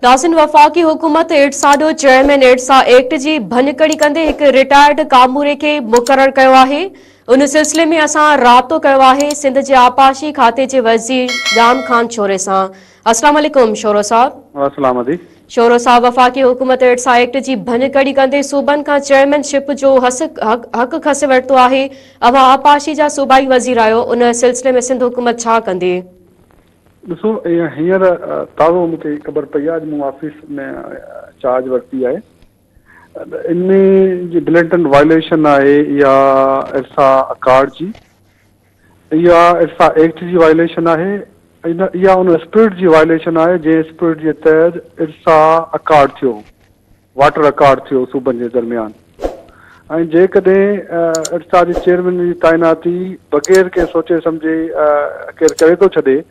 नाज़रीन, वफ़ाक़ी हुकूमत एडसा जो चेयरमैन एडसा एक्ट की भञकड़ी कंदे एक रिटायर्ड कामूरे के मुक़रर कयो आहे। उन सिलसिले में असां राब्तो कयो आहे सिंध के आपाशी खाते के वज़ीर जाम खान शोरे सां। अस्सलाम वालेकुम शोरो साहब। अस्सलाम अदी। शोरो साहब, वफ़ाक़ी हुकूमत एडसा एक्ट की भञकड़ी कंदे सूबन का चेयरमैनशिप जो हक खसे वरतो आहे। अवां आपाशी जा सूबाई वज़ीर आयो, उन सिलसिले में सिंध हुकूमत छा कंदी? ॾिसो, हींअर ताज़ो मूंखे ख़बर पई आहे, मूं ऑफिस में चार्ज वरिती आहे। इनमें जी ब्लेटेंट वायलेशन आहे या इरसा अकार्ड जी, या इरसा एक्ट जी वायलेशन आहे, या उन स्पिरिट जी वायलेशन आहे जंहिं स्पिरिट जे तहत इरसा अकार्ड थियो, वाटर अकार्ड थियो सूबनि जे दरमियान। ऐं जेकॾहिं इरसा जे चेयरमैन जी तैनाती बग़ैर के सोचे सम्झे केरु करे थो छॾे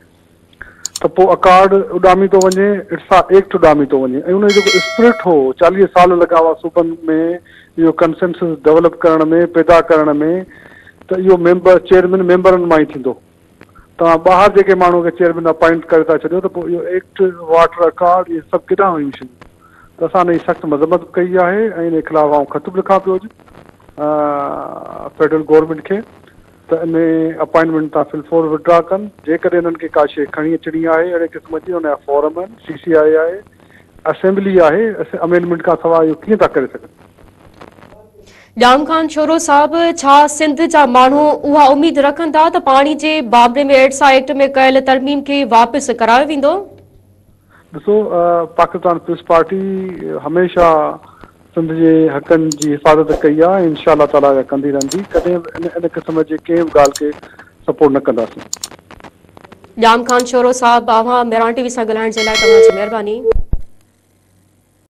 तो पोइ अकार्ड उॾामी थो वञे, इरसा एक्ट उॾामी थो वञे। ऐं उन जो जेको स्पिरिट हो, 40 साल लॻा हुआ सूबनि में इहो कंसेंसस डेवलप करण में, पैदा करण में, त इहो चेयरमैन मेंबरनि मां ई थींदो। तव्हां ॿाहिरि जेके माण्हू खे चेयरमैन अपॉइंट करे था छॾियो त पोइ इहो एक्ट, वाटर अकार्ड, इहे सभु केॾां हुयूं शयूं। त असां इन जी सख़्तु मज़म्मत कई आहे ऐं इन ख़िलाफ़ आउं ख़त बि लिखां पियो फेडरल गवर्नमेंट खे त इन अपॉइंटमेंट तव्हां फिलफोर विड्रा कनि। जेकॾहिं इन्हनि खे का शइ खणी अचणी आहे अहिड़े क़िस्म जी, उनजा फॉरम आहिनि, CCI आहे, असेंबली आहे, अमेंडमेंट खां सवाइ इहो कीअं था करे सघनि? जाम खान शोरो साहब, छा सिंध जा माण्हू उहा उम्मीद रखनि था त पाणी जे बाबरे में एडसा एक्ट में कयल तरमीम खे वापसि करायो वेंदो? ॾिसो, पाकिस्तान पीपुल्स पार्टी हमेशह सिंध जे हक़नि जी हिफ़ाज़त कई आहे, इंशाअल्लाह ताला कंदी रहंदी। कॾहिं इन क़िस्म जे कंहिं बि ॻाल्हि खे सपोर्ट न कंदासीं। जाम खान शोरो साहब, अवां मेरान टीवी सां ॻाल्हाइण जे लाइ तव्हांजी महिरबानी।